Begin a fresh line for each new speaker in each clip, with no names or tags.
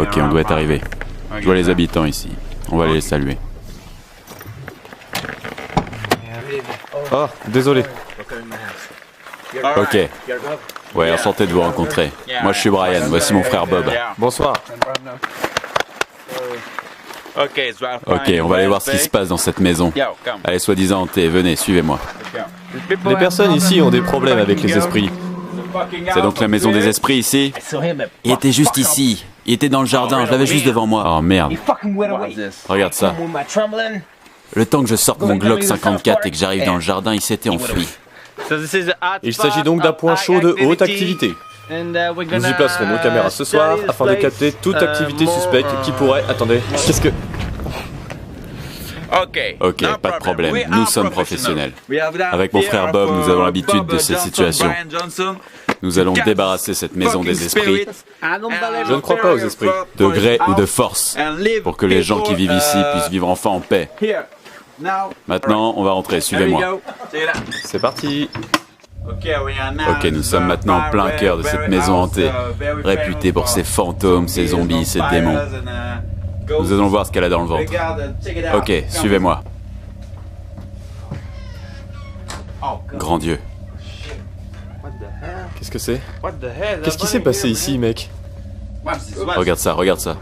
Ok, on doit être arrivé. Je vois les habitants ici. On va aller les saluer.
Oh, désolé.
Ok. Ouais, enchanté de vous rencontrer. Moi, je suis Brian. Voici mon frère Bob.
Bonsoir.
Ok, on va aller voir ce qui se passe dans cette maison. Allez, soi-disant hantée, venez, suivez-moi.
Les personnes ici ont des problèmes avec les esprits.
C'est donc la maison des esprits ici? Il était juste ici. Il était dans le jardin, je l'avais juste devant moi. Oh merde. Regarde ça. Le temps que je sorte mon Glock 54 et que j'arrive dans le jardin, il s'était enfui.
Il s'agit donc d'un point chaud de haute activité. Nous y placerons nos caméras ce soir afin de capter toute activité suspecte qui pourrait... Attendez, qu'est-ce que...
Ok, pas de problème. Nous sommes professionnels. Avec mon frère Bob, nous avons l'habitude de ces situations. Nous allons débarrasser cette maison des esprits,
Je ne crois pas aux esprits.
de gré ou de force, pour que les gens qui vivent ici puissent vivre enfin en paix. Maintenant, on va rentrer, suivez-moi.
C'est parti.
Ok, nous sommes maintenant en plein cœur de cette maison hantée, réputée pour ses fantômes, ses zombies, ses démons. Nous allons voir ce qu'elle a dans le ventre. Ok, suivez-moi. Grand Dieu.
Qu'est-ce que c'est? Qu'est-ce qui s'est passé ici, mec?
Regarde ça, regarde ça.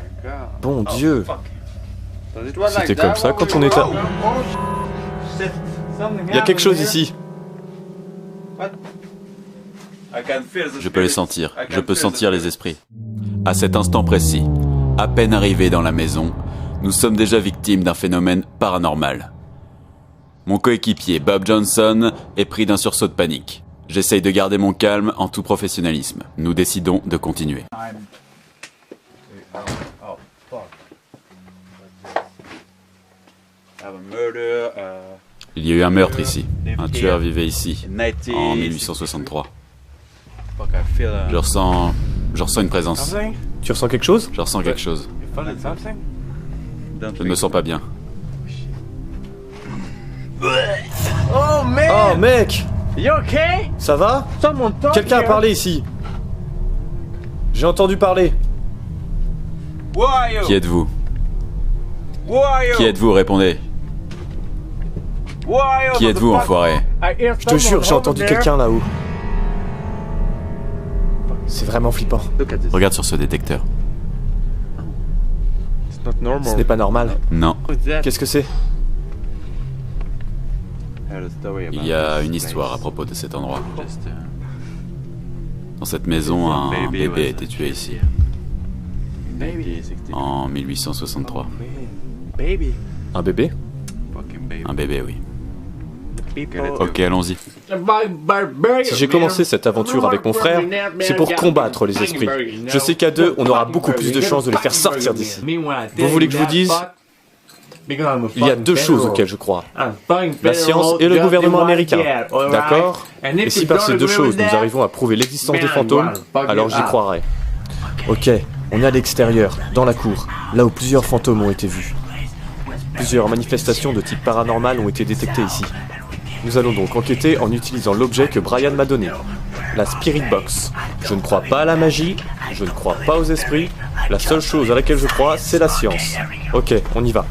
Bon Dieu. C'était comme ça quand on était... Il y a quelque chose ici.
Je peux les sentir. Je peux sentir les esprits. À cet instant précis, à peine arrivés dans la maison, nous sommes déjà victimes d'un phénomène paranormal. Mon coéquipier Bob Johnson est pris d'un sursaut de panique. J'essaye de garder mon calme en tout professionnalisme. Nous décidons de continuer. Il y a eu un meurtre ici. Un tueur vivait ici, en 1863. Je ressens une présence.
Tu ressens quelque chose?
Je ressens quelque chose. Je ne me sens pas bien.
Oh mec! Ça va? Quelqu'un a parlé ici. J'ai entendu parler.
Qui êtes-vous? Qui êtes-vous? Répondez. Qui êtes-vous, enfoiré?
Je te jure, j'ai entendu quelqu'un là-haut. C'est vraiment flippant.
Regarde sur ce détecteur.
Ce n'est pas normal.
Non.
Qu'est-ce que c'est?
Il y a une histoire à propos de cet endroit. Dans cette maison, un bébé a été tué ici. En 1863.
Un bébé?
Un bébé, oui. Ok, allons-y.
Si j'ai commencé cette aventure avec mon frère, c'est pour combattre les esprits. Je sais qu'à deux, on aura beaucoup plus de chances de les faire sortir d'ici. Vous voulez que je vous dise? Il y a deux choses auxquelles je crois. La science et le gouvernement américain. D'accord? Et si par ces deux choses nous arrivons à prouver l'existence des fantômes, alors j'y croirai. Ok, on est à l'extérieur, dans la cour, là où plusieurs fantômes ont été vus. Plusieurs manifestations de type paranormal ont été détectées ici. Nous allons donc enquêter en utilisant l'objet que Brian m'a donné, la Spirit Box. Je ne crois pas à la magie, je ne crois pas aux esprits, la seule chose à laquelle je crois, c'est la science. Ok, on y va.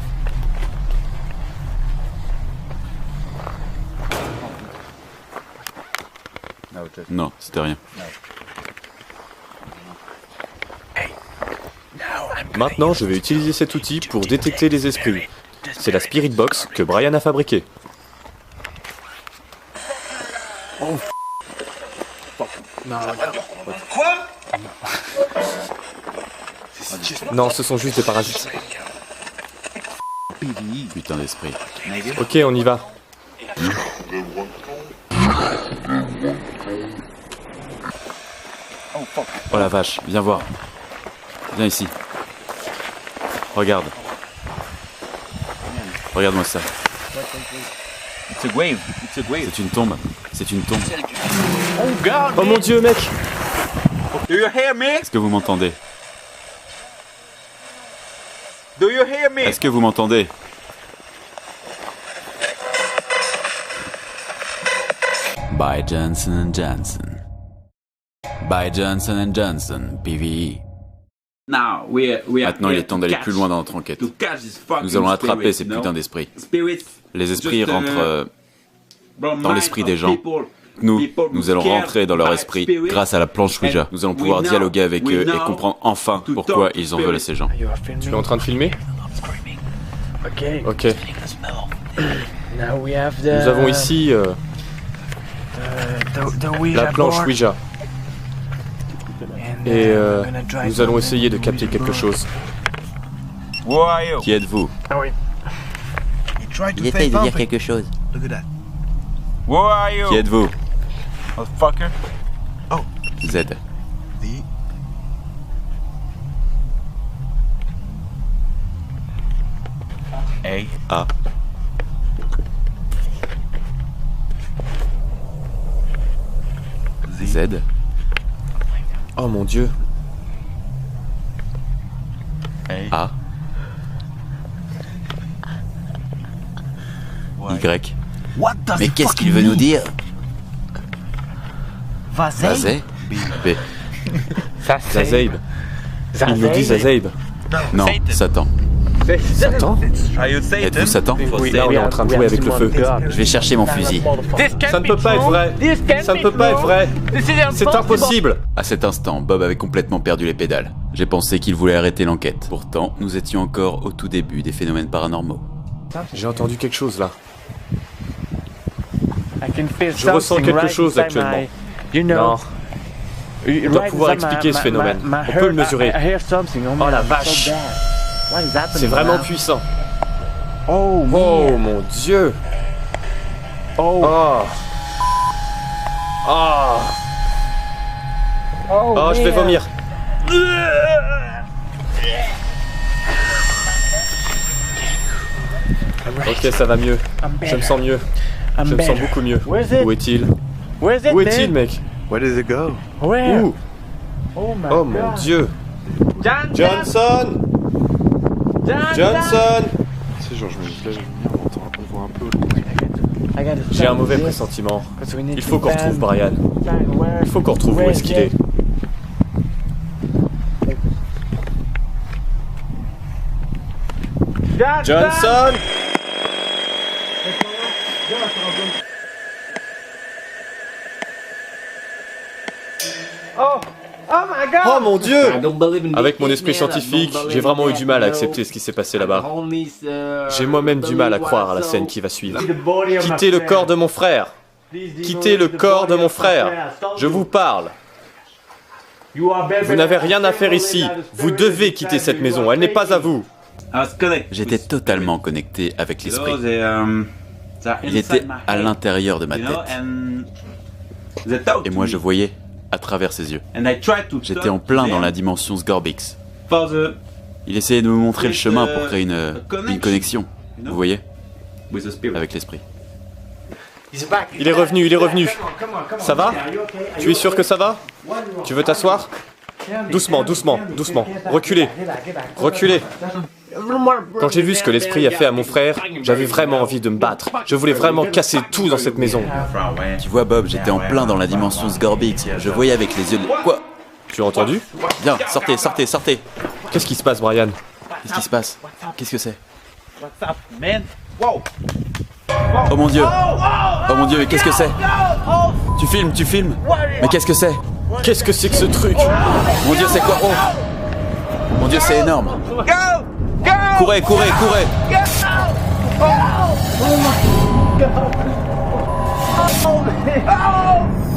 Non, c'était rien.
Maintenant, je vais utiliser cet outil pour détecter les esprits. C'est la Spirit Box que Brian a fabriquée. Non, ce sont juste des parasites.
Putain d'esprit.
Ok, on y va.
Oh la vache, viens voir. Viens ici. Regarde. Regarde-moi ça. C'est une tombe. C'est une tombe.
Oh mon Dieu, mec!
Est-ce que vous m'entendez? Est-ce que vous m'entendez? By Johnson & Johnson. By Johnson & Johnson, PVE. Maintenant, il est temps d'aller plus loin dans notre enquête. Nous allons attraper ces putains d'esprits. Les esprits rentrent dans l'esprit des gens. Nous allons rentrer dans leur esprit grâce à la planche Ouija. Nous allons pouvoir dialoguer avec eux et comprendre enfin pourquoi ils en veulent à ces gens.
Tu es en train de filmer? Ok. Nous avons ici la planche Ouija. Et nous allons essayer de capter quelque chose.
Qui êtes-vous?
Il essaye de dire quelque chose.
Qui êtes-vous? Z. A. Z.
Oh mon Dieu.
A. Y.
Mais qu'est-ce qu'il veut nous dire?
Zazé. B.
Zazeib. Il nous dit Zazeib.
Non, Satan.
Satan?
Êtes-vous Satan?
Là, on est en train de jouer avec le feu.
Je vais chercher mon fusil.
Ça ne peut pas être vrai. Ça ne peut pas être vrai. C'est impossible.
À cet instant, Bob avait complètement perdu les pédales. J'ai pensé qu'il voulait arrêter l'enquête. Pourtant, nous étions encore au tout début des phénomènes paranormaux.
J'ai entendu quelque chose là. Je ressens quelque chose actuellement. Non. On doit pouvoir expliquer ce phénomène. On peut le mesurer. Oh la vache. C'est vraiment puissant. Oh mon Dieu. Oh. Oh, je vais vomir. Ok, ça va mieux. Je me sens mieux. Je me sens beaucoup mieux. Où est-il? Où est-il, mec?
Where does it go?
Où? Oh mon Dieu. Johnson! Johnson!
C'est genre, je me dis là, on voit un peu au loin.
J'ai un mauvais pressentiment. Il faut qu'on retrouve Brian. Il faut qu'on retrouve où est-ce qu'il est. Johnson! Oh mon Dieu! Avec mon esprit scientifique, j'ai vraiment eu du mal à accepter ce qui s'est passé là-bas. J'ai moi-même du mal à croire à la scène qui va suivre. Quittez le corps de mon frère! Quittez le corps de mon frère! Je vous parle! Vous n'avez rien à faire ici. Vous devez quitter cette maison. Elle n'est pas à vous.
J'étais totalement connecté avec l'esprit. Il était à l'intérieur de ma tête. Et moi, je voyais à travers ses yeux. J'étais en plein dans la dimension Sgorbix. Il essayait de me montrer le chemin pour créer une connexion. Vous voyez? Avec l'esprit.
Il est revenu, il est revenu. Ça va? Tu es sûr que ça va? Tu veux t'asseoir? Doucement, doucement, doucement. Reculez. Reculez. Quand j'ai vu ce que l'esprit a fait à mon frère, j'avais vraiment envie de me battre. Je voulais vraiment casser tout dans cette maison.
Tu vois, Bob, j'étais en plein dans la dimension Sgorbix. Je voyais avec les yeux de... Quoi?
Tu as entendu?
Viens, sortez, sortez, sortez.
Qu'est-ce qui se passe, Brian?
Qu'est-ce qui se passe? Qu'est-ce que c'est? Oh mon Dieu! Oh mon Dieu, mais qu'est-ce que c'est? Tu filmes, tu filmes? Mais qu'est-ce que c'est?
Qu'est-ce que c'est que ce truc?
Mon Dieu, c'est quoi? Oh! Mon Dieu, c'est énorme! Courez, courez, courez!
Oh my God! Oh, man.